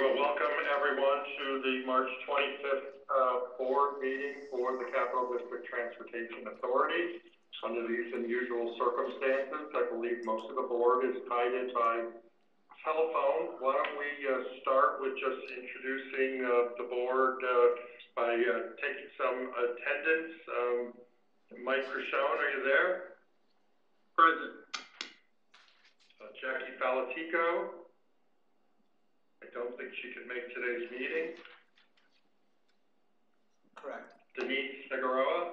Well, welcome everyone to the March 25th board meeting for the Capital District Transportation Authority. Under these unusual circumstances, I believe most of the board is tied in by telephone. Why don't we start with just introducing the board by taking some attendance. Mike Crichon, are you there? Present. Jackie Falatico. I don't think she could make today's meeting. Correct. Denise Figueroa.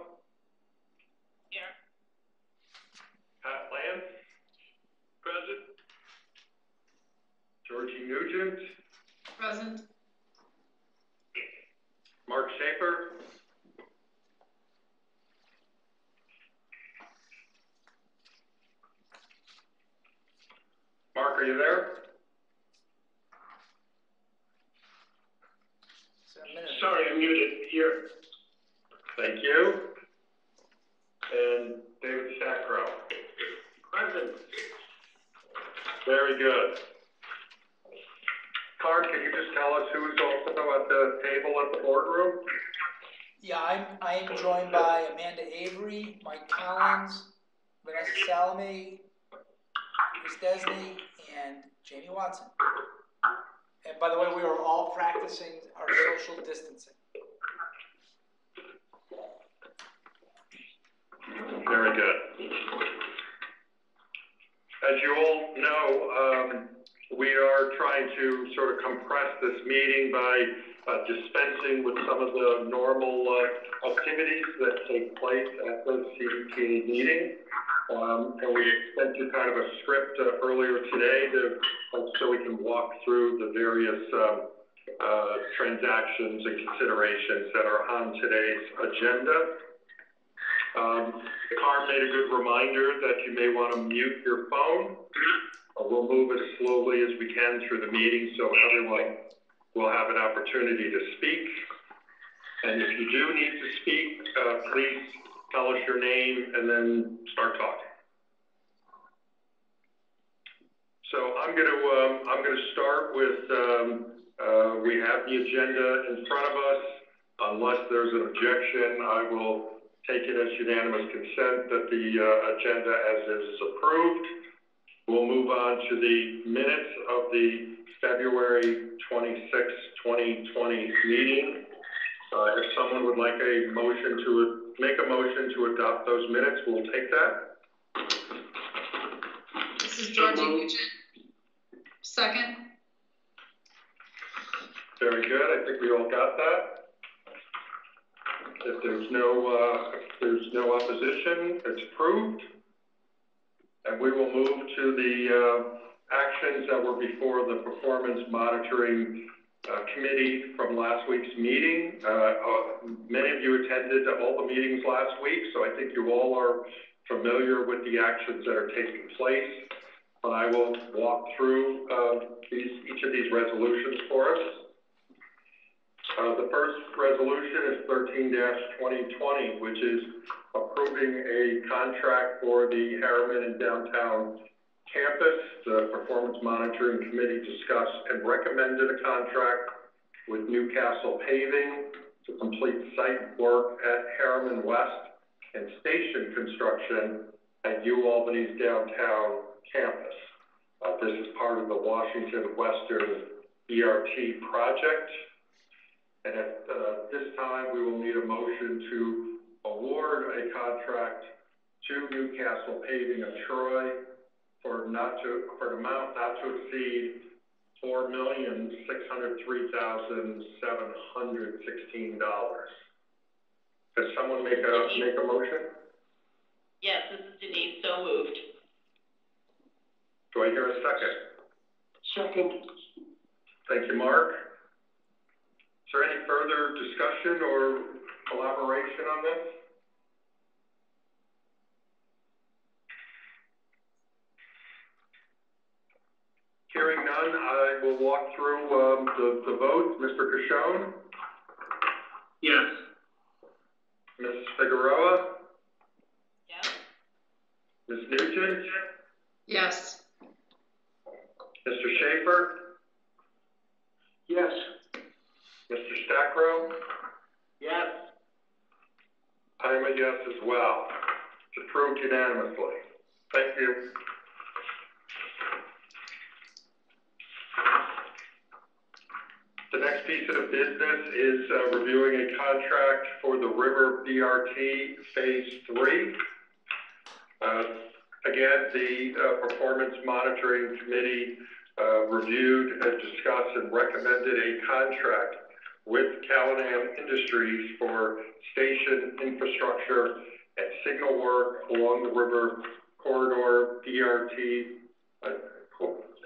Here. Pat Lance. Present. Georgie Nugent. Present. Mark Schaefer. Mark, are you there? Sorry, I'm muted. Here. Thank you. And David Sacro. Present. Very good. Carl, can you just tell us who's also at the table at the boardroom? Yeah, I am joined by Amanda Avery, Mike Collins, Vanessa Salome, Chris Desney, and Jamie Watson. And by the way, we are all practicing our social distancing. Very good. As you all know, we are trying to sort of compress this meeting by dispensing with some of the normal activities that take place at the CDTA meeting. And we sent you kind of a script earlier today so we can walk through the various transactions and considerations that are on today's agenda. Carm made a good reminder that you may want to mute your phone. We'll move as slowly as we can through the meeting so everyone will have an opportunity to speak. And if you do need to speak, please tell us your name and then start talking. So I'm going to start with we have the agenda in front of us. Unless there's an objection, I will take it as unanimous consent that the agenda as is approved. We'll move on to the minutes of the February 26, 2020 meeting. If someone would like a motion to make a motion to adopt those minutes, we'll take that. This is Georgie Nugent. Second. Very good. I think we all got that. If there's no opposition, it's approved. And we will move to the actions that were before the Performance Monitoring Committee from last week's meeting. Many of you attended all the meetings last week, so I think you all are familiar with the actions that are taking place. But I will walk through each of these resolutions for us. The first resolution is 13-2020, which is approving a contract for the Harriman and Downtown Campus. The Performance Monitoring Committee discussed and recommended a contract with Newcastle Paving to complete site work at Harriman West and station construction at UAlbany's Downtown Campus. This is part of the Washington Western ERT project. And at this time, we will need a motion to award a contract to Newcastle Paving of Troy for an amount not to exceed $4,603,716. Does someone make a motion? Yes, this is Denise. So moved. Do I hear a second? Second. Thank you, Mark. Is there any further discussion or collaboration on this? Hearing none, I will walk through the vote. Mr. Crichon? Yes. Ms. Figueroa? Yes. Ms. Nugent? Yes. Mr. Schaefer? Yes. yes as well. It's approved unanimously. Thank you. The next piece of business is reviewing a contract for the River BRT Phase 3. Again, the Performance Monitoring Committee reviewed and discussed and recommended a contract with Callahan Industries for station infrastructure and signal work along the river corridor, BRT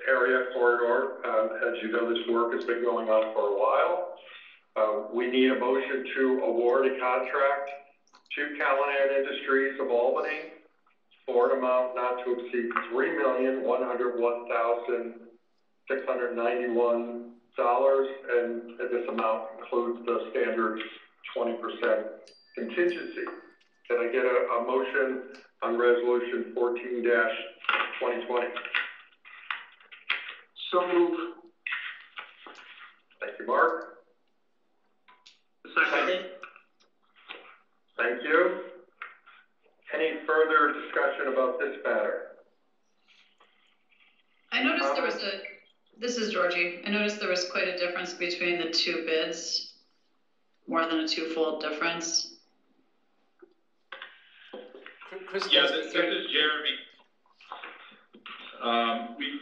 area corridor. As you know, this work has been going on for a while. We need a motion to award a contract to Callahan Industries of Albany for an amount not to exceed $3,101,691, and this amount includes the standard 20% contingency. Can I get a motion on resolution 14-2020? So move. Thank you, Mark. Second. Thank you. Any further discussion about this matter? I noticed there was this is Georgie. I noticed there was quite a difference between the two bids, more than a twofold difference. Chris, Yeah, this is Jeremy.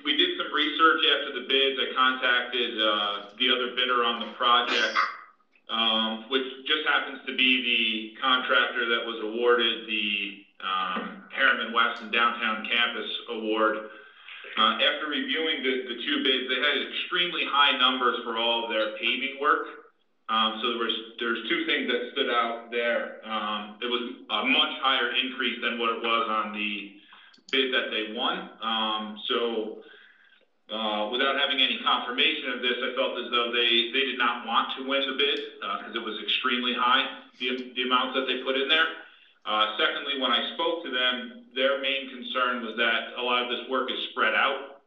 We did some research after the bids. I contacted the other bidder on the project, which just happens to be the contractor that was awarded the Harriman West and Downtown Campus Award. After reviewing the two bids, they had extremely high numbers for all of their paving work. So there's two things that stood out there. It was a much higher increase than what it was on the bid that they won. Without having any confirmation of this, I felt as though they did not want to win the bid because it was extremely high, the amounts that they put in there. Secondly, when I spoke to them, their main concern was that a lot of this work is spread out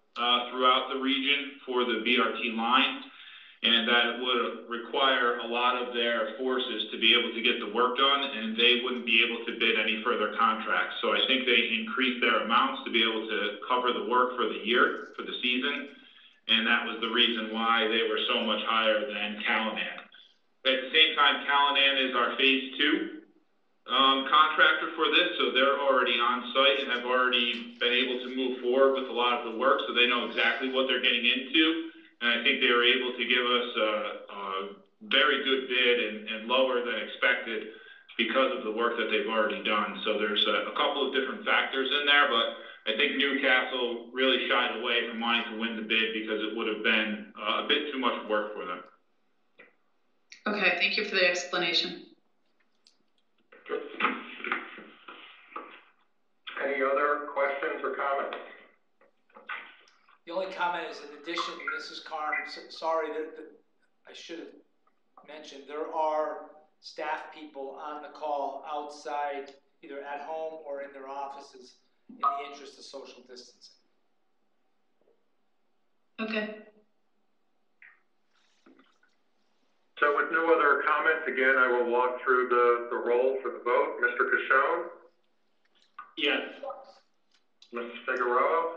throughout the region for the BRT line, and that it would require a lot of their forces to be able to get the work done, and they wouldn't be able to bid any further contracts. So I think they increased their amounts to be able to cover the work for the year, for the season, and that was the reason why they were so much higher than Callahan. But at the same time, Callahan is our Phase 2 contractor for this, so they're already on site and have already been able to move forward with a lot of the work, so they know exactly what they're getting into. And I think they were able to give us a very good bid and lower than expected because of the work that they've already done. So there's a couple of different factors in there, but I think Newcastle really shied away from wanting to win the bid because it would have been a bit too much work for them. Okay, thank you for the explanation. Any other questions or comments? the only comment is, in addition, Mrs. Carm, sorry that I should have mentioned, there are staff people on the call outside, either at home or in their offices, in the interest of social distancing. Okay. So with no other comments, again, I will walk through the roll for the vote. Mr. Cashone? Yes. Ms. Figueroa?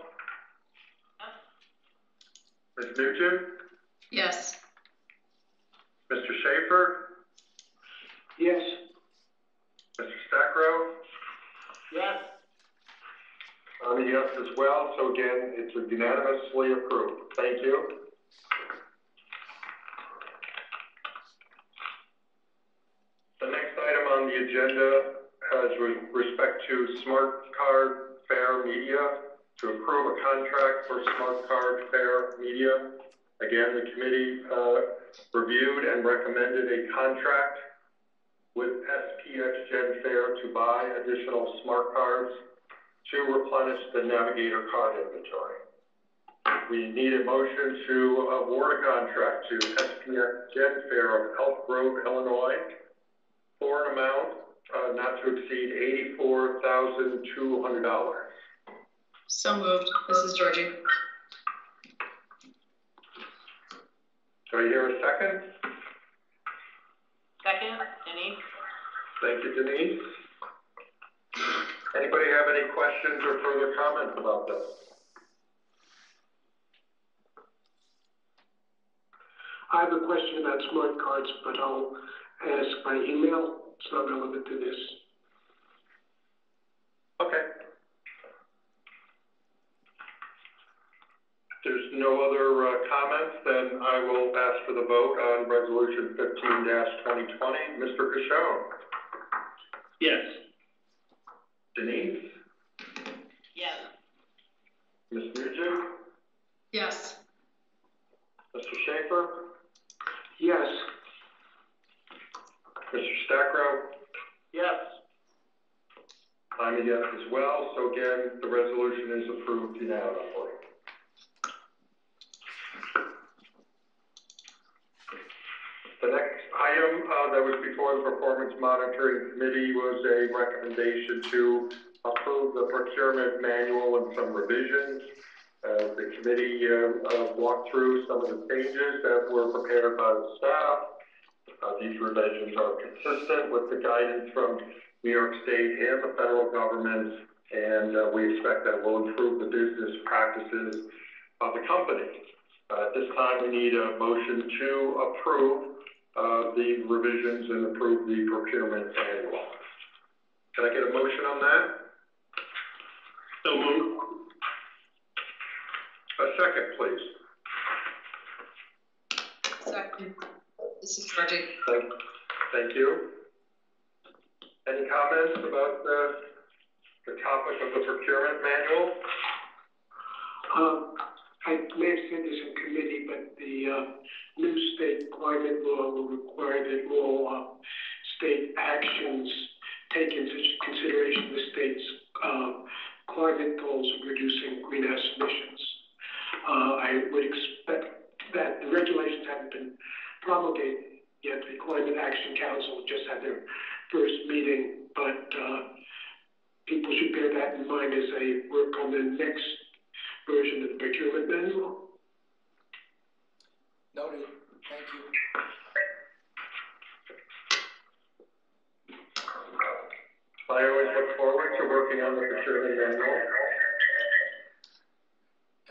Ms. Nugent? Yes. Mr. Schaefer? Yes. Mr. Stackrow? Yes. I'm a yes as well, so again, it's unanimously approved. Thank you. The next item on the agenda has respect to Smart Card Fair Media, to approve a contract for Smart Card Fair Media. Again, the committee reviewed and recommended a contract with SPX Gen Fair to buy additional smart cards to replenish the Navigator card inventory. We need a motion to award a contract to SPX Gen Fair of Elk Grove, Illinois, for an amount not to exceed $84,200. So moved. This is Georgie. Do I hear a second? Second, Denise. Thank you, Denise. Anybody have any questions or further comments about this? I have a question about smart cards, but I'll ask by email. It's not relevant to this. Okay. If there's no other comments, then I will ask for the vote on Resolution 15-2020. Mr. Cashone? Yes. Denise? Yes. Ms. Nugent? Yes. Mr. Schaefer? Yes. Mr. Stackrow? Yes. I'm a yes as well, so again, the resolution is approved unanimously. The next item that was before the Performance Monitoring Committee was a recommendation to approve the procurement manual and some revisions. The committee walked through some of the changes that were prepared by the staff. These revisions are consistent with the guidance from New York State and the federal government, and we expect that will improve the business practices of the company. At this time, we need a motion to approve the revisions and approve the procurement manual. Can I get a motion on that? So moved. A second, please. Second. This is Georgie. Thank you. Any comments about the topic of the procurement manual? I may have said this in committee, but the new state climate law will require that all state actions take into consideration the state's climate goals of reducing greenhouse emissions. I would expect that the regulations haven't been promulgated yet. The Climate Action Council just had their first meeting, but people should bear that in mind as they work on the next version of the procurement manual. Noted. Thank you. I always look forward to working on the procurement manual.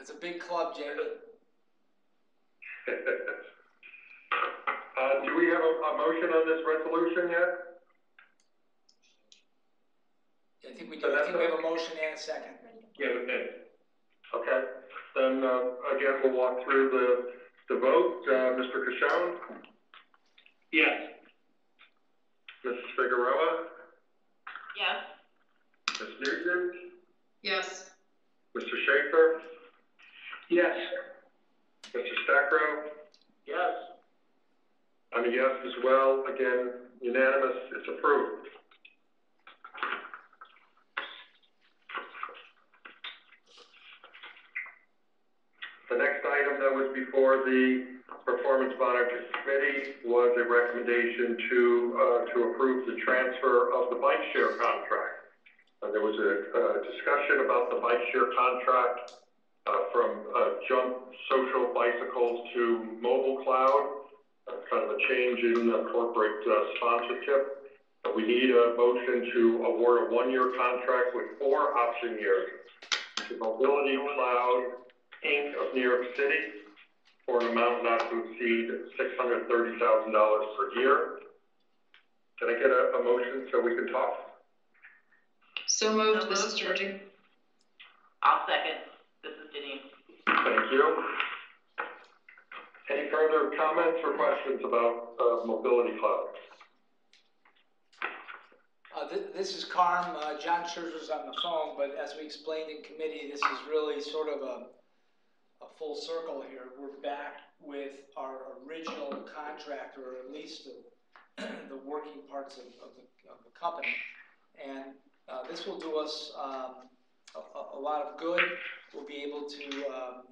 It's a big club, Jamie. Do we have a motion on this resolution yet? I think we do. I think we have a motion and a second. Yeah, we did. Okay. Then again, we'll walk through the vote. Mr. Cashone? Yes. Mrs. Figueroa? Yes. Ms. Nugent? Yes. Mr. Schaefer? Yes. Mr. Stackrow? Yes. I'm a yes as well. Again, unanimous. It's approved. The next item that was before the Performance Monitoring Committee was a recommendation to approve the transfer of the bike share contract. There was a discussion about the bike share contract from Jump Social Bicycles to Mobile Cloud, kind of a change in the corporate sponsorship. We need a motion to award a one-year contract with 4 option years to Mobility Cloud Inc. of New York City for an amount not to exceed $630,000 per year. Can I get a motion so we can talk? So moved. This is Georgie. I'll second. This is Denise. Thank you. Any further comments or questions about Mobility Cloud? This is Carm. John Scherzer's on the phone, but as we explained in committee, this is really sort of a full circle here. We're back with our original contract, or at least the working parts of the company, and this will do us a lot of good. We'll be able to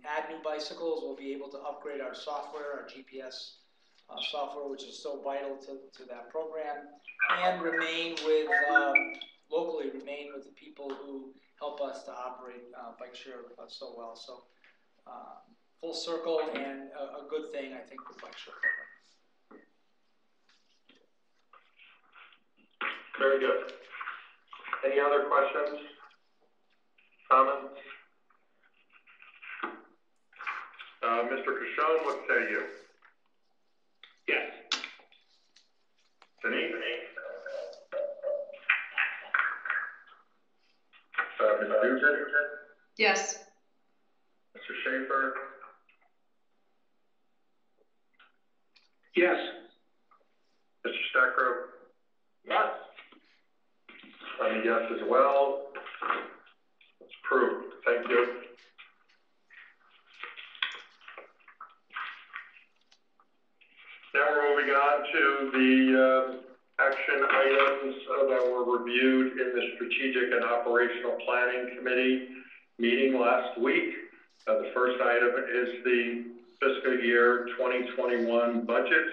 add new bicycles. We'll be able to upgrade our software, our GPS software, which is so vital to that program, and remain with the people who help us to operate bike share so well. So full circle and a good thing, I think, with bike share program. Very good. Any other questions? Comments? Mr. Kishon, what say you? Yes. Denise? Ms. Nugent? Yes. Mr. Schaefer? Yes. Mr. Stackrow? Yes. I'm a yes as well. It's approved. Thank you. Now we're moving on to the action items that were reviewed in the Strategic and Operational Planning Committee meeting last week. The first item is the fiscal year 2021 budget.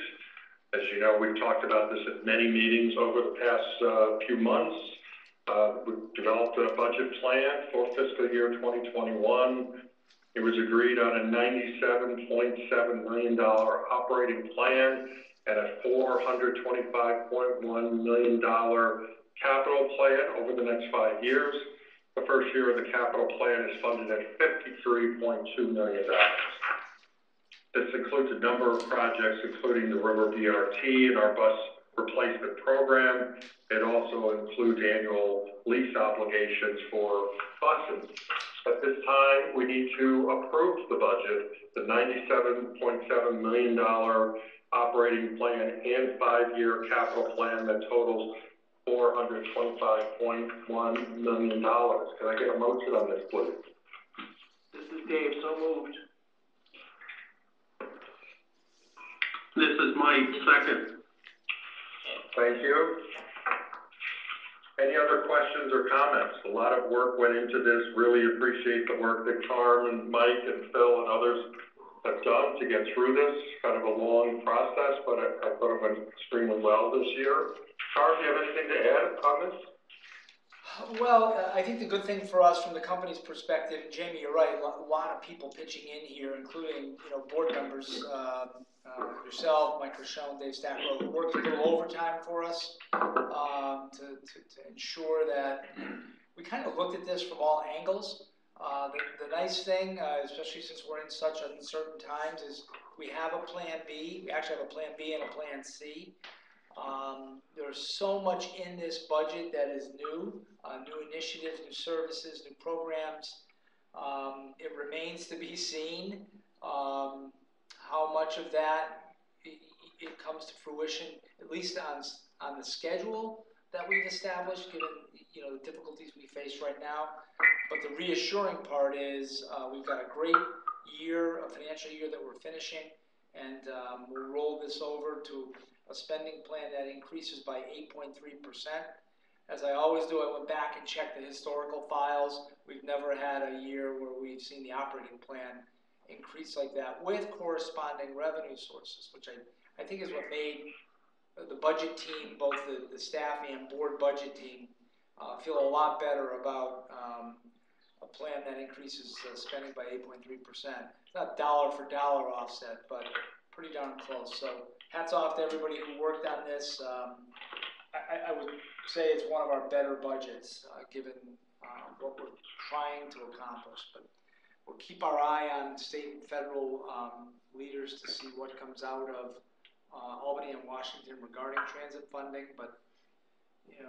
As you know, we've talked about this at many meetings over the past few months. We've developed a budget plan for fiscal year 2021. It was agreed on a $97.7 million operating plan and a $425.1 million capital plan over the next 5 years. The first year of the capital plan is funded at $53.2 million. This includes a number of projects, including the River BRT and our bus replacement program. It also includes annual lease obligations for buses. At this time, we need to approve the budget, the $97.7 million operating plan and 5-year capital plan that totals $425.1 million. Can I get a motion on this, please? This is Dave, so moved. This is Mike, second. Thank you. Any other questions or comments? A lot of work went into this. Really appreciate the work that Carm and Mike and Phil and others have done to get through this. Kind of a long process, but I thought it went extremely well this year. Carm, do you have anything to add on this? Well, I think the good thing for us from the company's perspective, and Jamie, you're right, a lot of people pitching in here, including, board members, yourself, Mike Rochelle, Dave Stackrow, who worked a little overtime for us to ensure that we kind of looked at this from all angles. The nice thing, especially since we're in such uncertain times, is we have a plan B. We actually have a plan B and a plan C. There's so much in this budget that is new, new initiatives, new services, new programs. It remains to be seen how much of that it comes to fruition, at least on the schedule that we've established, given the difficulties we face right now. But the reassuring part is we've got a great year, a financial year that we're finishing, and we'll roll this over to a spending plan that increases by 8.3%. As I always do, I went back and checked the historical files. We've never had a year where we've seen the operating plan increase like that with corresponding revenue sources, which I think is what made the budget team, both the staff and board budget team, feel a lot better about a plan that increases spending by 8.3%. It's not dollar for dollar offset, but pretty darn close. So hats off to everybody who worked on this. I would say it's one of our better budgets, given what we're trying to accomplish. But we'll keep our eye on state and federal leaders to see what comes out of Albany and Washington regarding transit funding. But,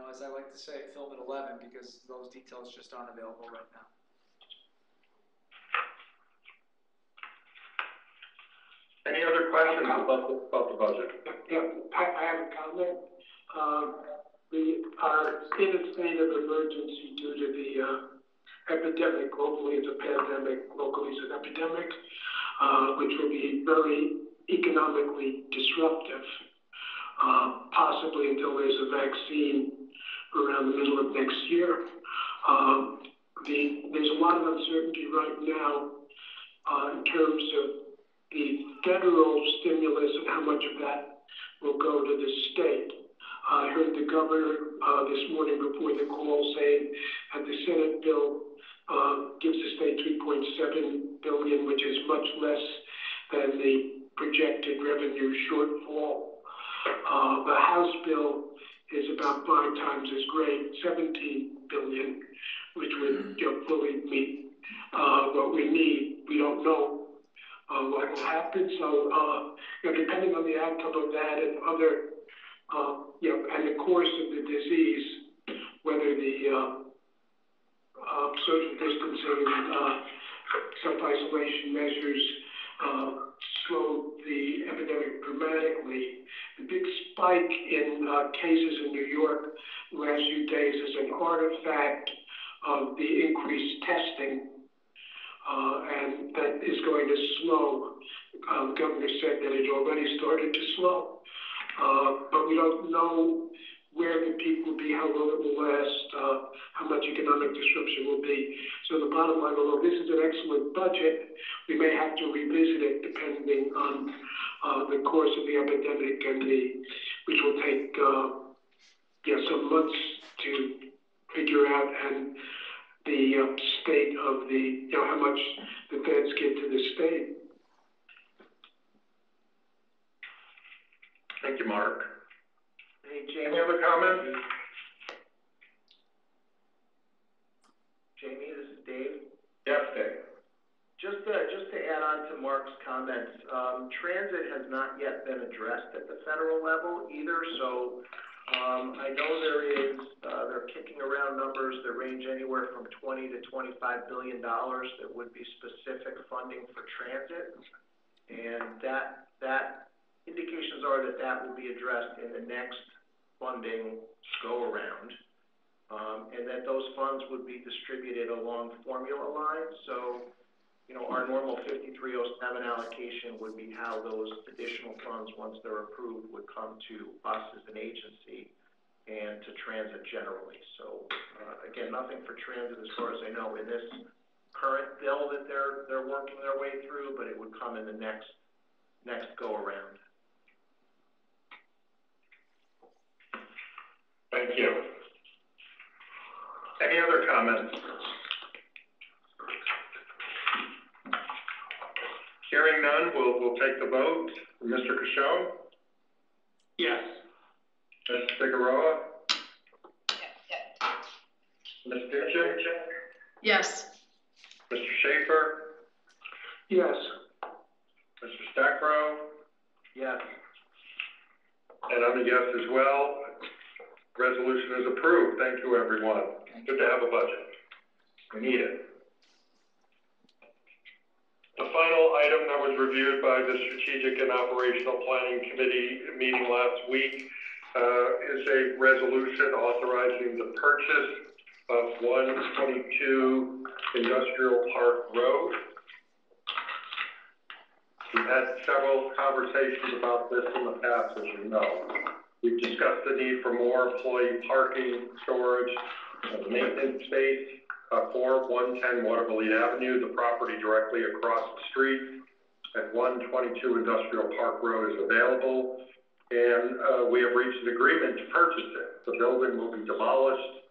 as I like to say, film at 11, because those details just aren't available right now. Any other questions about the budget? Yeah, I have a comment. We are in a state of emergency due to the epidemic. Globally, it's a pandemic. Locally, it's an epidemic, which will be very economically disruptive, possibly until there's a vaccine around the middle of next year. There's a lot of uncertainty right now in terms of the federal stimulus and how much of that will go to the state. I heard the governor this morning before the call saying that the Senate bill gives the state $3.7 billion, which is much less than the projected revenue shortfall. The House bill is about 5 times as great, 17 billion, which would fully meet what we need. We don't know what will happen, so depending on the outcome of that and other, and the course of the disease, whether the social distancing and self-isolation measures slowed the epidemic dramatically. The big spike in cases in New York the last few days is an artifact of the increased testing, and that is going to slow. The governor said that it already started to slow, but we don't know where the peak will be, how long it will last, how much economic disruption will be. So the bottom line, although this is an excellent budget, we may have to revisit it depending on the course of the epidemic and which will take some months to figure out, and the state of how much the feds give to the state. Thank you, Mark. Hey, Jamie. Any other comments? Jamie, this is Dave. Yes, Dave. Just to add on to Mark's comments, transit has not yet been addressed at the federal level either. So I know they're kicking around numbers that range anywhere from $20 to $25 billion that would be specific funding for transit, and that indications are that will be addressed in the next funding go-around, and that those funds would be distributed along formula lines. So, our normal 5307 allocation would be how those additional funds, once they're approved, would come to us as an agency and to transit generally. So, again, nothing for transit as far as I know in this current bill that they're working their way through, but it would come in the next go-around. Thank you. Any other comments? Hearing none, we'll take the vote. Mr. Cashone? Yes. Ms. Figueroa? Ms. Ditchin? Yes. Mr. Schaefer? Yes. Mr. Stackrow? Yes. And I'm a yes as well. Resolution is approved. Thank you, everyone. Good to have a budget. We need it. The final item that was reviewed by the Strategic and Operational Planning Committee meeting last week is a resolution authorizing the purchase of 122 Industrial Park Road. We've had several conversations about this in the past, as you know. We've discussed the need for more employee parking, storage, and maintenance space for 110 Waterville Avenue, the property directly across the street at 122 Industrial Park Road is available, and we have reached an agreement to purchase it. The building will be demolished.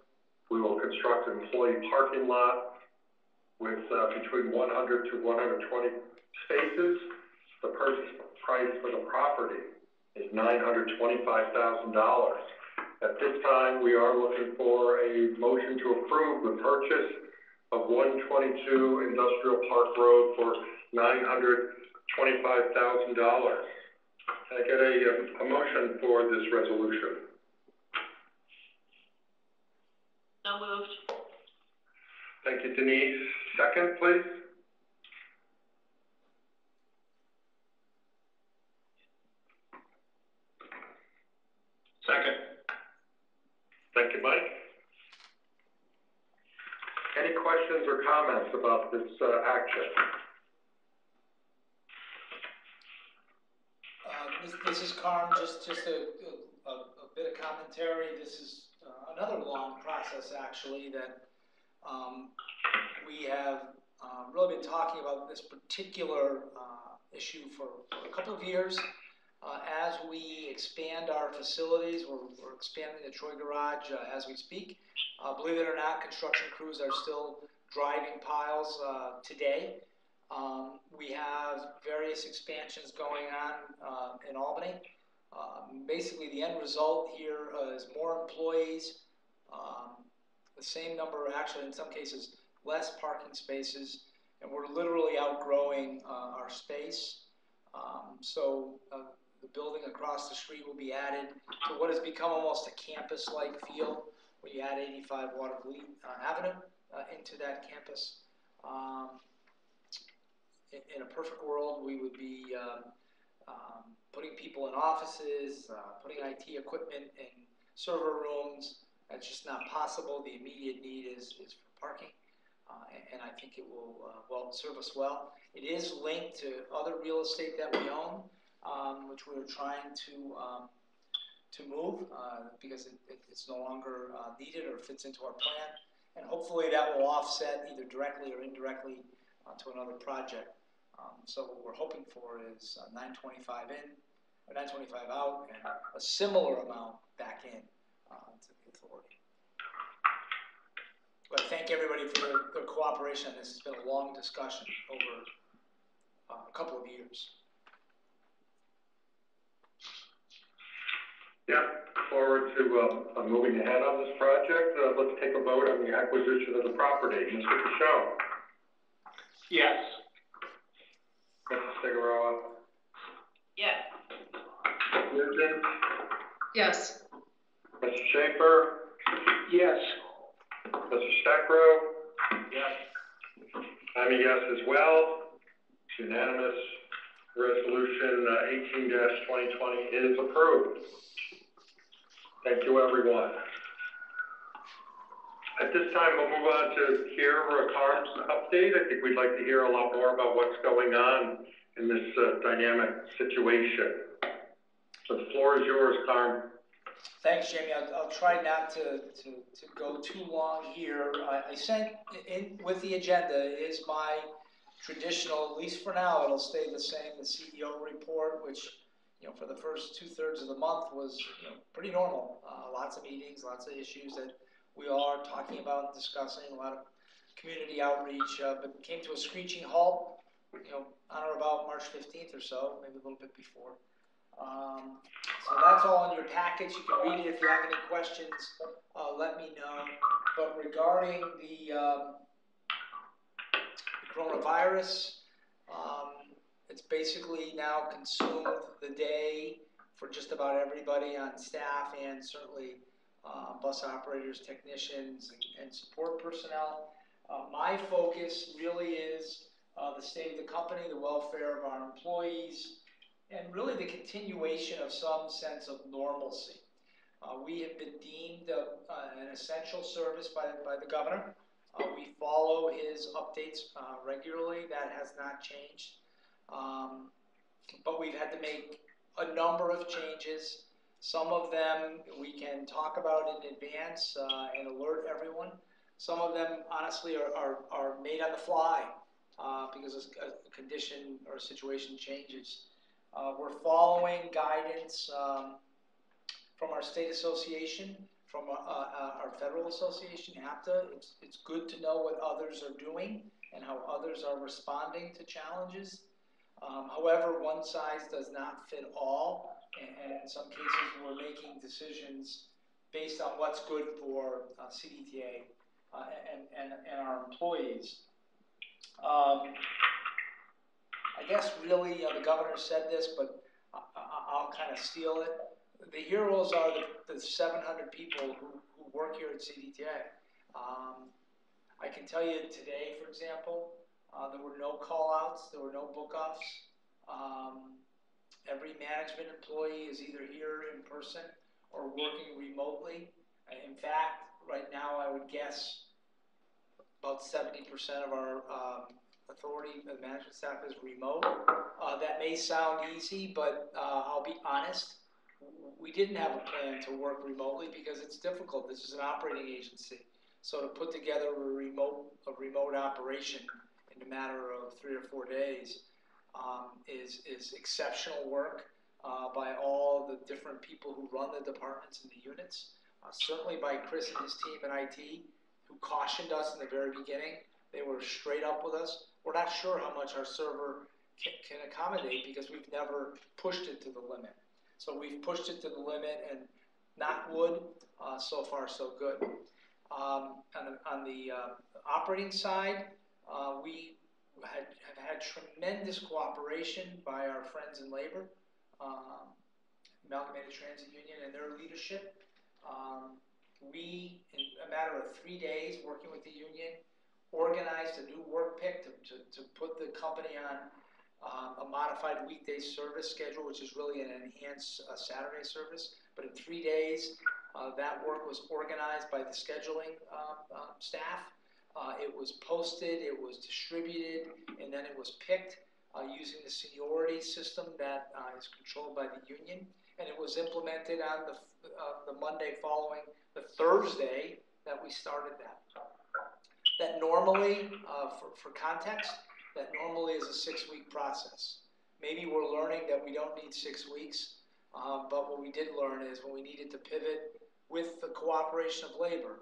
We will construct an employee parking lot with between 100 to 120 spaces. The purchase price for the property is $925,000. At this time, we are looking for a motion to approve the purchase of 122 Industrial Park Road for $925,000. Can I get a motion for this resolution? So moved. Thank you, Denise. Second, please. Second. Thank you, Mike. Any questions or comments about this action? This is Carm, just a bit of commentary. This is another long process, actually, that we have really been talking about this particular issue for a couple of years. As we expand our facilities, we're expanding the Troy Garage as we speak. Believe it or not, construction crews are still driving piles today. We have various expansions going on in Albany. Basically, the end result here is more employees, the same number, actually in some cases, less parking spaces, and we're literally outgrowing our space. The building across the street will be added to what has become almost a campus-like feel when you add 85 Watervliet Avenue into that campus. In a perfect world, we would be putting people in offices, putting IT equipment in server rooms. That's just not possible. The immediate need is for parking, and I think it will serve us well. It is linked to other real estate that we own, which we're trying to move because it's no longer needed or fits into our plan, and hopefully that will offset either directly or indirectly to another project. So what we're hoping for is 925 in, or 925 out, and a similar amount back in to the authority. But thank everybody for their cooperation. This has been a long discussion over a couple of years. Yeah, forward to moving ahead on this project. Let's take a vote on the acquisition of the property. Mr. Pichot. Yes. Mrs. Figueroa. Yes. Nugent. Yes. Mr. Schaefer. Yes. Mr. Stecro. Yes. I'm a yes as well. It's unanimous. Resolution 18-2020 is approved. Thank you, everyone. At this time, we'll move on to hear Carm's update. I think we'd like to hear a lot more about what's going on in this dynamic situation. So the floor is yours, Carm. Thanks, Jamie. I'll try not to go too long here. I sent in with the agenda is my traditional, at least for now, it'll stay the same, the CEO report, which, for the first 2/3 of the month was, pretty normal. Lots of meetings, lots of issues that we all are talking about and discussing, a lot of community outreach, but came to a screeching halt, on or about March 15th or so, maybe a little bit before. So that's all in your package. You can read it. If you have any questions, let me know. But regarding the coronavirus, it's basically now consumed the day for just about everybody on staff and certainly bus operators, technicians, and support personnel. My focus really is the state of the company, the welfare of our employees, and really the continuation of some sense of normalcy. We have been deemed an essential service by the governor. We follow his updates regularly. That has not changed. But we've had to make a number of changes. Some of them we can talk about in advance and alert everyone. Some of them, honestly, are made on the fly because a condition or a situation changes. We're following guidance from our state association, from our federal association, APTA. It's good to know what others are doing and how others are responding to challenges. However, one size does not fit all, and in some cases we're making decisions based on what's good for CDTA and our employees. I guess really the governor said this, but I'll kind of steal it. The heroes are the 700 people who work here at CDTA. I can tell you today, for example, there were no call-outs, there were no book-offs. Every management employee is either here in person or working remotely. In fact, right now I would guess about 70% of our authority, the management staff is remote. That may sound easy, but I'll be honest, we didn't have a plan to work remotely because it's difficult. This is an operating agency. So to put together a remote operation in a matter of 3 or 4 days is exceptional work by all the different people who run the departments and the units. Certainly by Chris and his team in IT, who cautioned us in the very beginning. They were straight up with us. We're not sure how much our server can accommodate because we've never pushed it to the limit. So we've pushed it to the limit, and knock wood, so far so good. On the operating side, we have had tremendous cooperation by our friends in labor, Amalgamated Transit Union and their leadership. We, in a matter of 3 days, working with the union, organized a new work pick to put the company on a modified weekday service schedule, which is really an enhanced Saturday service. But in 3 days, that work was organized by the scheduling staff. It was posted, it was distributed, and then it was picked using the seniority system that is controlled by the union. And it was implemented on the Monday following the Thursday that we started that. That normally, for context, that normally is a 6-week process. Maybe we're learning that we don't need 6 weeks, but what we did learn is when we needed to pivot with the cooperation of labor,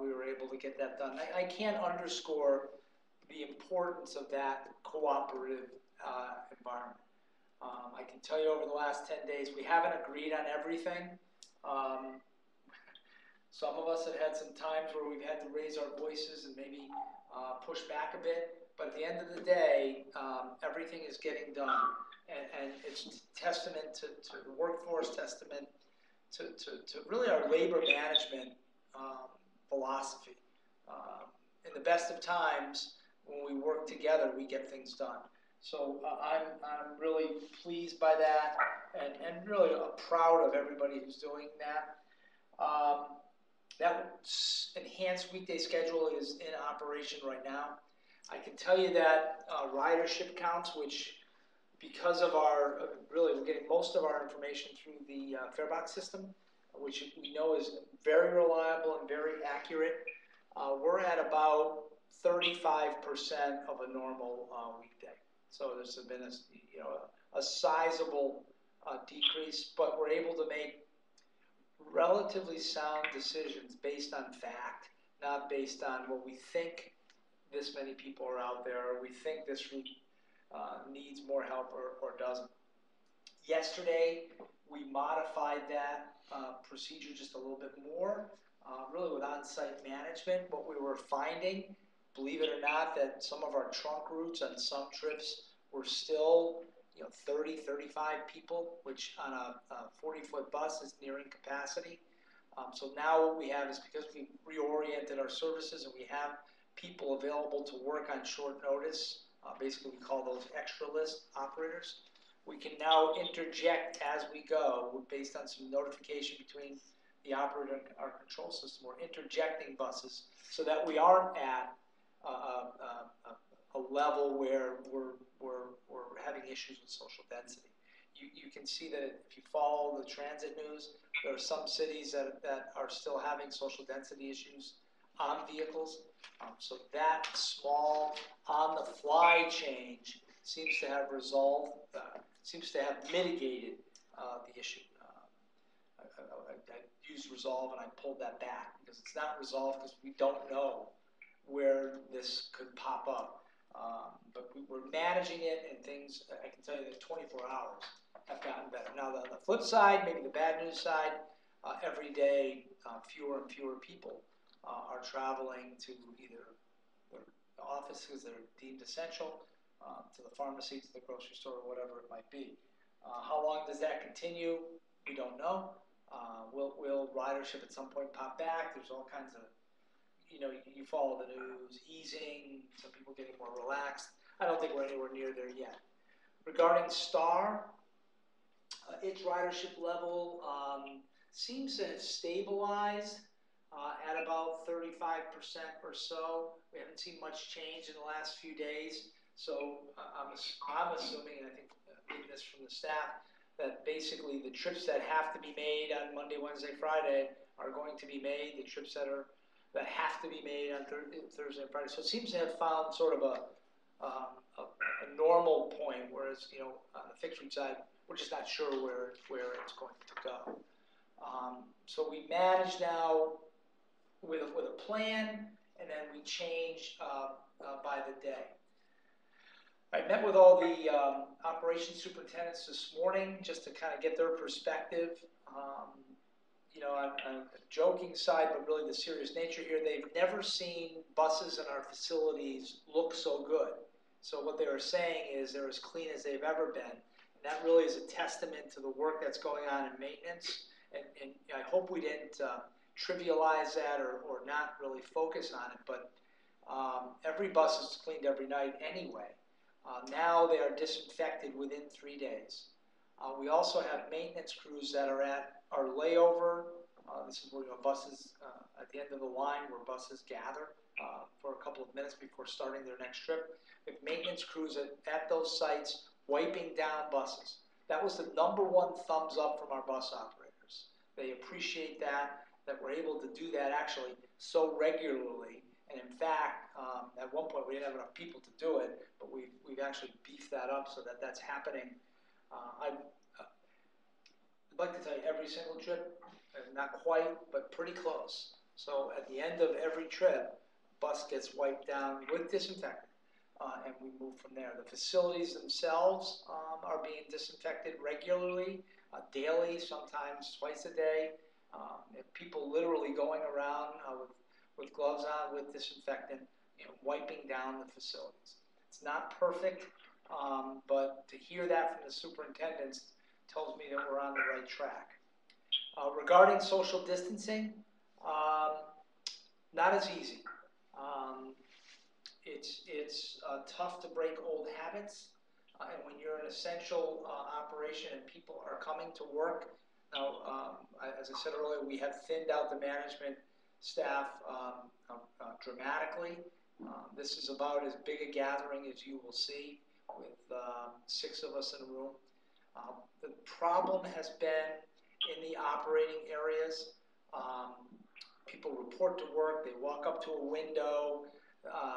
we were able to get that done. I can't underscore the importance of that cooperative environment. I can tell you over the last 10 days, we haven't agreed on everything. Some of us have had some times where we've had to raise our voices and maybe push back a bit, but at the end of the day, everything is getting done. And it's testament to the workforce, testament to really our labor management philosophy. In the best of times, when we work together, we get things done. So I'm really pleased by that, and really proud of everybody who's doing that. That enhanced weekday schedule is in operation right now. I can tell you that ridership counts, which because of our, really we're getting most of our information through the Farebox system, which we know is very reliable and very accurate. We're at about 35% of a normal weekday. So there's been a sizable decrease, but we're able to make relatively sound decisions based on fact, not based on what we think this many people are out there, or we think this route needs more help or doesn't. Yesterday, we modified that procedure just a little bit more, really with on-site management. What we were finding, believe it or not, that some of our trunk routes on some trips were still 30, 35 people, which on a 40-foot bus is nearing capacity. So now what we have is, because we reoriented our services and we have people available to work on short notice, basically we call those extra list operators, we can now interject as we go based on some notification between the operator and our control system. We're interjecting buses so that we aren't at a level where we're having issues with social density. You can see that if you follow the transit news, there are some cities that are still having social density issues on vehicles. So that small on-the-fly change seems to have resolved, seems to have mitigated the issue. I used resolve and I pulled that back because it's not resolved because we don't know where this could pop up. But we're managing it, and things, I can tell you that 24 hours have gotten better. Now, on the flip side, maybe the bad news side, every day fewer and fewer people are traveling to either their offices that are deemed essential, to the pharmacy, to the grocery store, or whatever it might be. How long does that continue? We don't know. Will ridership at some point pop back? There's all kinds of, you follow the news, easing, some people getting more relaxed. I don't think we're anywhere near there yet. Regarding STAR, its ridership level seems to have stabilized at about 35% or so. We haven't seen much change in the last few days. So I'm assuming, and I think reading this from the staff, that basically the trips that have to be made on Monday, Wednesday, Friday are going to be made. The trips that have to be made on Thursday and Friday. So it seems to have found sort of a normal point, whereas on the fixed route side, we're just not sure where it's going to go. So we manage now with a plan, and then we change by the day. I met with all the operations superintendents this morning just to kind of get their perspective. You know, on a joking side, but really the serious nature here, they've never seen buses in our facilities look so good. So what they were saying is they're as clean as they've ever been. And that really is a testament to the work that's going on in maintenance. And I hope we didn't trivialize that or not really focus on it, but every bus is cleaned every night anyway. Now they are disinfected within 3 days. We also have maintenance crews that are at our layover. This is where buses, at the end of the line where buses gather for a couple of minutes before starting their next trip. We have maintenance crews at those sites wiping down buses. That was the #1 thumbs up from our bus operators. They appreciate that we're able to do that actually so regularly. And in fact, at one point we didn't have enough people to do it, but we've actually beefed that up so that that's happening. I'd like to tell you every single trip, not quite, but pretty close. So at the end of every trip, bus gets wiped down with disinfectant, and we move from there. The facilities themselves are being disinfected regularly, daily, sometimes twice a day. People literally going around with gloves on, with disinfectant, wiping down the facilities. It's not perfect, but to hear that from the superintendents tells me that we're on the right track. Regarding social distancing, not as easy. It's tough to break old habits, and when you're an essential operation and people are coming to work. Now, as I said earlier, we have thinned out the management staff dramatically. This is about as big a gathering as you will see, with 6 of us in a room. The problem has been in the operating areas. People report to work, they walk up to a window,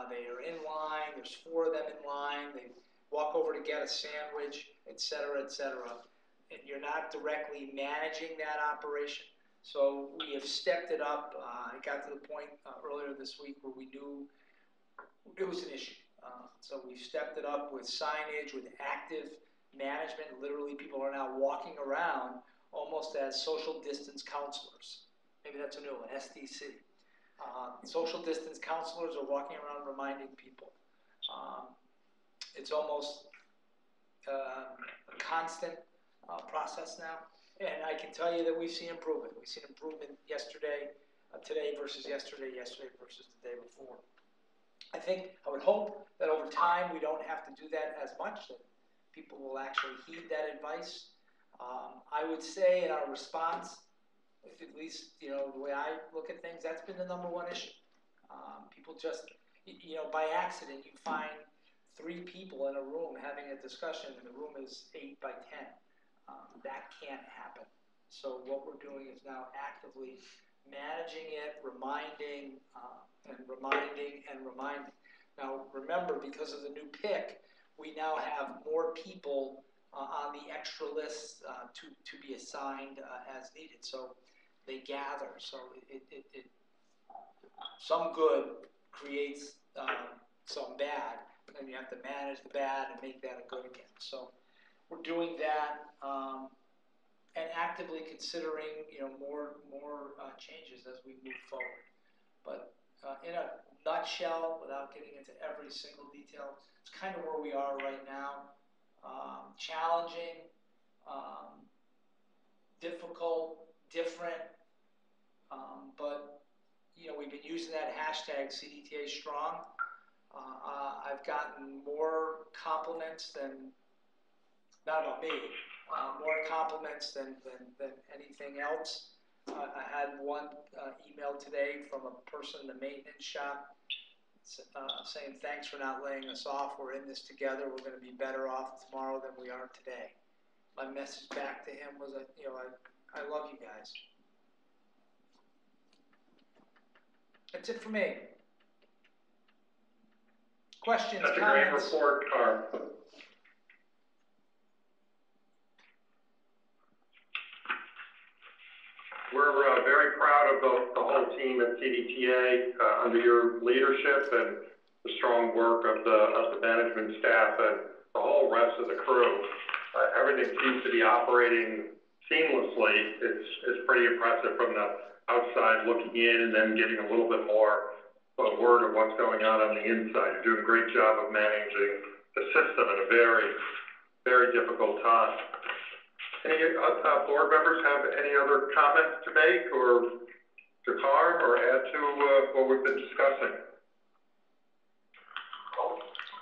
they are in line, there's 4 of them in line, they walk over to get a sandwich, etc., etc. And you're not directly managing that operation. So we have stepped it up. It got to the point earlier this week where we knew it was an issue. So we've stepped it up with signage, with active management. Literally, people are now walking around almost as social distance counselors. Maybe that's a new one, SDC. Social distance counselors are walking around reminding people. It's almost a constant process now. And I can tell you that we've seen improvement. We've seen improvement yesterday, today versus yesterday, yesterday versus the day before. I would hope that over time we don't have to do that as much, that people will actually heed that advice. I would say in our response, if at least, the way I look at things, that's been the #1 issue. People just, by accident, you find 3 people in a room having a discussion and the room is 8 by 10. That can't happen. So what we're doing is now actively managing it, reminding, and reminding and reminding. Now remember, because of the new pick, we now have more people on the extra list to be assigned as needed. So they gather. So it some good creates some bad, and you have to manage the bad and make that a good again. So we're doing that and actively considering, more changes as we move forward. But in a nutshell, without getting into every single detail, it's kind of where we are right now. Challenging, difficult, different, but we've been using that hashtag CDTA strong. I've gotten more compliments than, not about me, more compliments than anything else. I had one email today from a person in the maintenance shop saying, thanks for not laying us off. We're in this together. We're going to be better off tomorrow than we are today. My message back to him was that, I love you guys. That's it for me. Questions, That's comments? a great report, Carl. We're very proud of the whole team at CDTA under your leadership, and the strong work of the management staff and the whole rest of the crew. Everything seems to be operating seamlessly. It's pretty impressive from the outside looking in and then getting a little bit more word of what's going on the inside. You're doing a great job of managing the system at a very, very difficult time. Any board members have any other comments to make or to harm or add to what we've been discussing?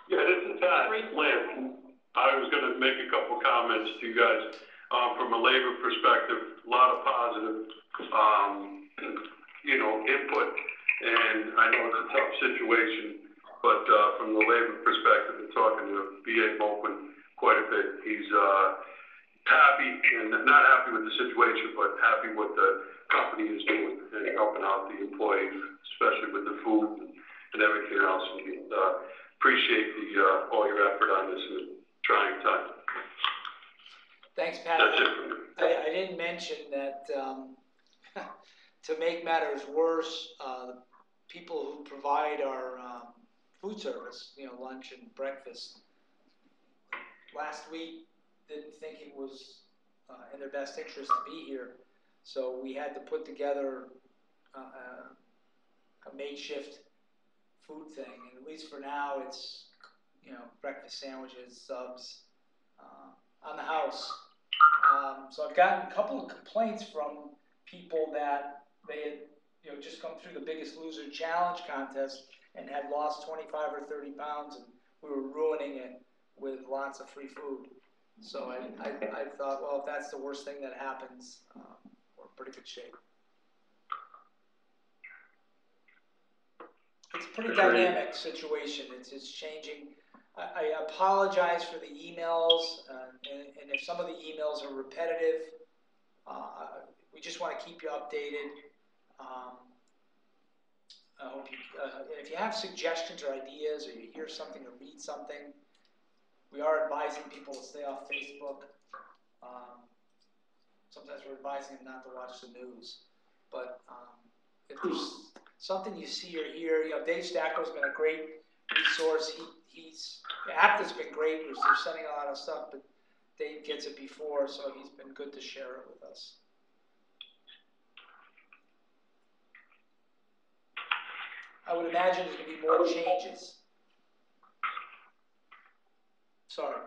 Yeah, this is Lance. I was going to make a couple comments to you guys. From a labor perspective, a lot of positive, input. And I know it's a tough situation, but from the labor perspective, and talking to B.A. Volkman quite a bit, he's happy, and not happy with the situation, but happy what the company is doing and helping out the employees, especially with the food and everything else. And appreciate all your effort on this in a trying time. Thanks, Pat. That's it for me. I didn't mention that to make matters worse, the people who provide our food service, lunch and breakfast, last week didn't think it was in their best interest to be here, so we had to put together a makeshift food thing, and at least for now it's breakfast sandwiches, subs on the house. So I've gotten a couple of complaints from people that they had just come through the Biggest Loser Challenge contest and had lost 25 or 30 pounds, and we were ruining it with lots of free food. So I thought, well, if that's the worst thing that happens, we're in pretty good shape. It's a pretty dynamic situation. It's changing. I apologize for the emails, and if some of the emails are repetitive, we just want to keep you updated. I hope you, if you have suggestions or ideas, or you hear something or read something, we are advising people to stay off Facebook. Sometimes we're advising them not to watch the news. But if there's something you see or hear, Dave Stacko's been a great resource. APTA's been great. They're sending a lot of stuff, but Dave gets it before, so he's been good to share it with us. I would imagine there's going to be more changes. Sorry.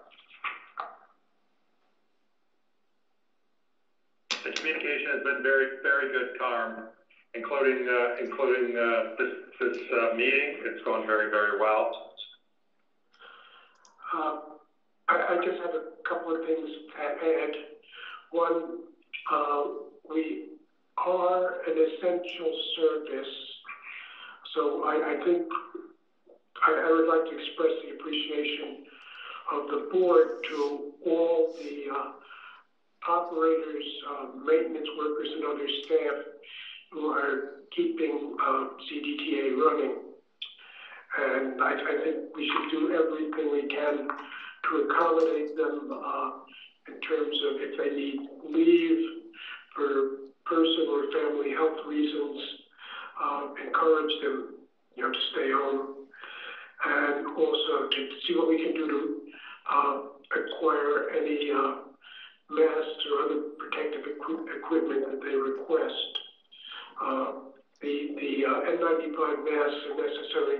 The communication has been very, very good, Carm, including this meeting. It's gone very, very well. I just have a couple of things to add. One, we are an essential service, so I think I would like to express the appreciation of the board to all the operators, maintenance workers, and other staff who are keeping CDTA running. And I think we should do everything we can to accommodate them in terms of if they need leave for personal or family health reasons, encourage them, to stay home, and also to see what we can do to acquire any masks or other protective equipment that they request. The N95 masks are necessary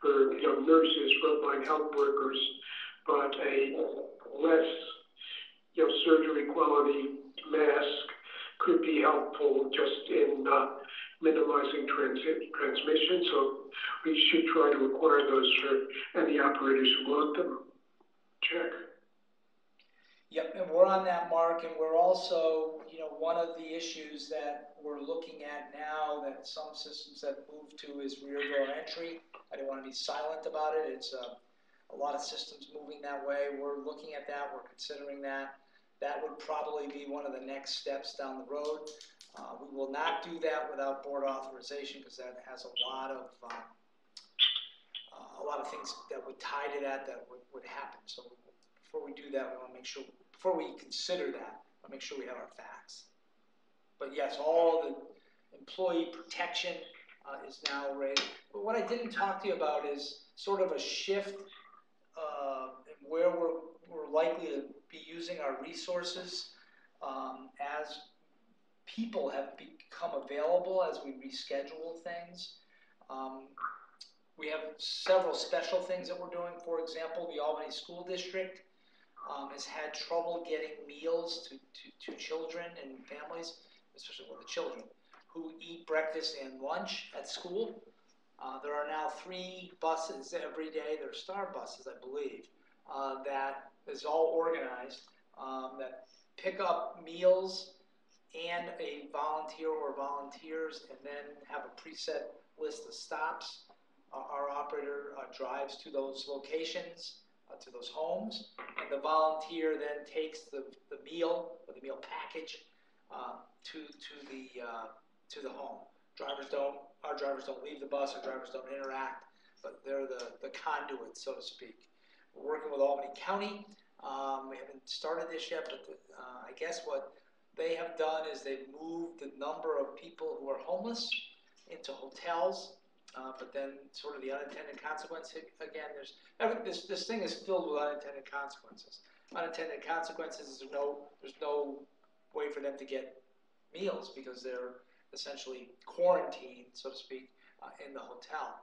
for nurses, frontline health workers, but a less surgery quality mask could be helpful just in minimizing transmission. So we should try to acquire those for any operators who want them. Check. Yep, and we're on that, Mark, and we're also, one of the issues that we're looking at now that some systems have moved to is rear door entry. I don't want to be silent about it. It's a lot of systems moving that way. We're looking at that. We're considering that. That would probably be one of the next steps down the road. We will not do that without board authorization because that has a lot of things that would tie to that would happen. So before we do that, we want to make sure, before we consider that, we'll make sure we have our facts. But yes, all the employee protection, is now raised. But what I didn't talk to you about is sort of a shift in where we're likely to be using our resources as people have become available, as we reschedule things. We have several special things that we're doing. For example, the Albany School District has had trouble getting meals to children and families, especially the children, who eat breakfast and lunch at school. There are now 3 buses every day. They're STAR buses, I believe, that is all organized, that pick up meals and a volunteer or volunteers, and then have a preset list of stops. Our operator drives to those locations, to those homes, and the volunteer then takes the meal or the meal package to the home. Our drivers don't leave the bus, our drivers don't interact, but they're the conduit, so to speak. We're working with Albany County. We haven't started this yet, but I guess what they have done is they've moved the number of people who are homeless into hotels, but then sort of the unintended consequence, again, this thing is filled with unintended consequences. Unintended consequences is there's no way for them to get meals because they're essentially quarantined, so to speak, in the hotel.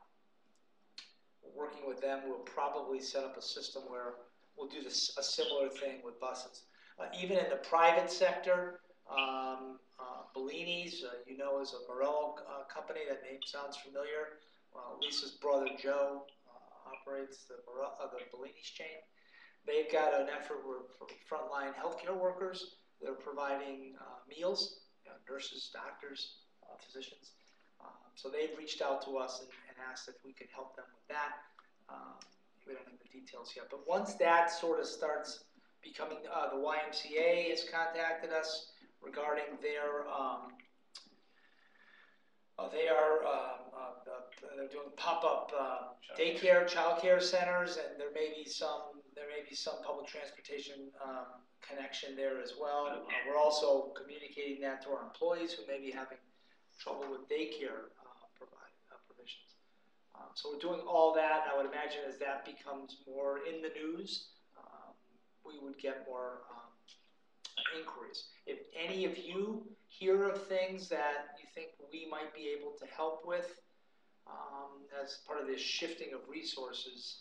We're working with them. We'll probably set up a system where we'll do a similar thing with buses. Even in the private sector, Bellini's, is a Morello company. That name sounds familiar. Lisa's brother Joe operates the Bellini's chain. They've got an effort for frontline healthcare workers. They're providing meals, nurses, doctors, physicians. So they've reached out to us and asked if we could help them with that. We don't have the details yet, but once that sort of starts becoming, the YMCA has contacted us regarding they're doing pop-up daycare, childcare centers, and there may be some public transportation connection there as well. We're also communicating that to our employees who may be having trouble with daycare provisions. So we're doing all that, and I would imagine as that becomes more in the news, we would get more inquiries. If any of you hear of things that you think we might be able to help with as part of this shifting of resources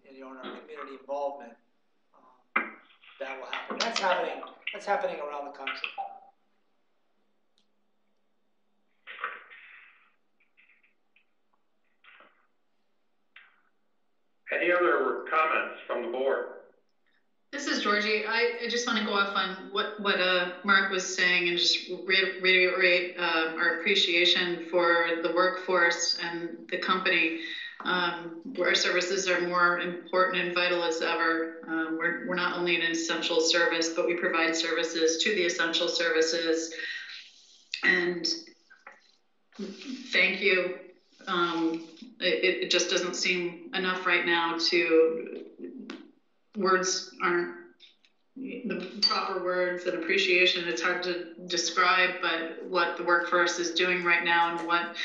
in our community involvement, that will happen. That's happening around the country. Any other comments from the board? This is Georgie. I just want to go off on what Mark was saying and just reiterate our appreciation for the workforce and the company. Our services are more important and vital as ever. We're not only an essential service, but we provide services to the essential services. And thank you. It just doesn't seem enough right now words aren't the proper words and appreciation. It's hard to describe, but what the workforce is doing right now and what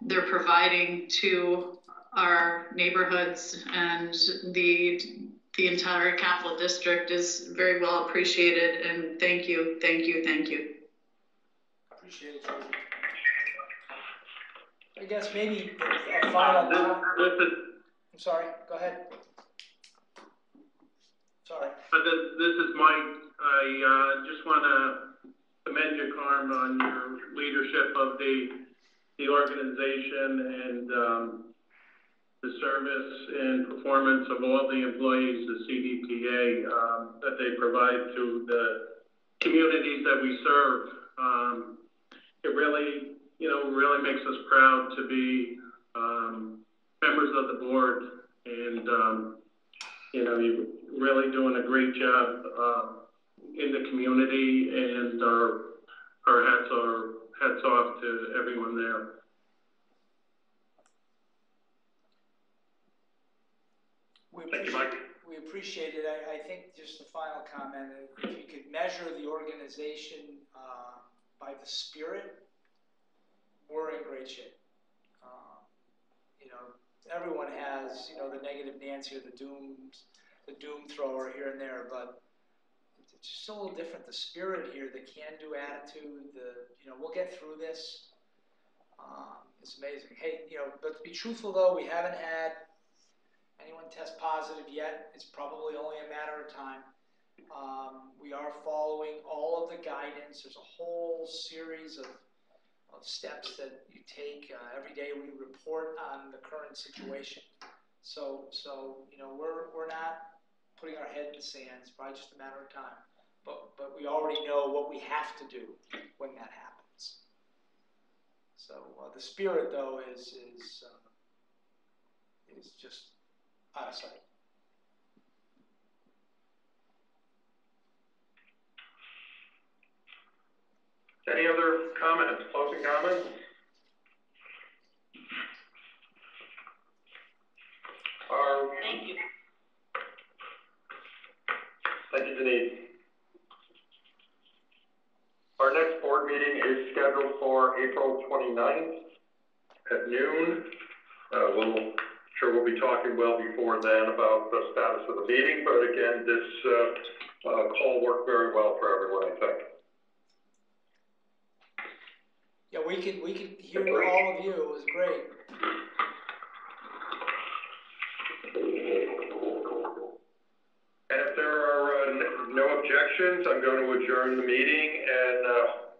they're providing to our neighborhoods and the entire Capital District is very well appreciated. And thank you, thank you, thank you. Appreciate it. I guess maybe a final comment. I'm sorry, go ahead. Sorry. This is Mike. I just want to commend you, Carm, on your leadership of the organization and the service and performance of all the employees of CDPA that they provide to the communities that we serve. It really, really makes us proud to be members of the board, and you're really doing a great job in the community, and our hats off to everyone there. Thank you, Mike. We appreciate it. I think just the final comment, if you could measure the organization by the spirit, we're in great shape. you know, everyone has, you know, the negative Nancy or the doom thrower here and there, but it's just a little different. The spirit here, the can-do attitude, you know, we'll get through this. It's amazing. Hey, you know, but to be truthful though, we haven't had anyone test positive yet. It's probably only a matter of time. We are following all of the guidance. There's a whole series of steps that you take. Every day we report on the current situation. So you know, we're not putting our head in the sand. It's probably just a matter of time. But we already know what we have to do when that happens. So the spirit though is just out of sight. Any other comments, closing comments? Thank you. Thank you, Denise. Our next board meeting is scheduled for April 29th at noon. We'll be talking well before then about the status of the meeting, but again, this call worked very well for everyone, I think. Yeah, we could hear all of you. It was great. And if there are no objections, I'm going to adjourn the meeting, and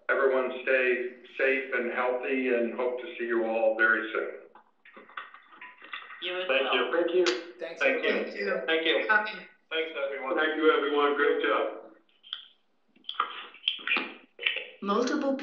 everyone stay safe and healthy, and hope to see you all very soon. You as Thank well. you. Thank you. Thanks, Thank everybody. you. Thank you. Copy. Thanks, everyone. Thank you, everyone. Great job. Multiple people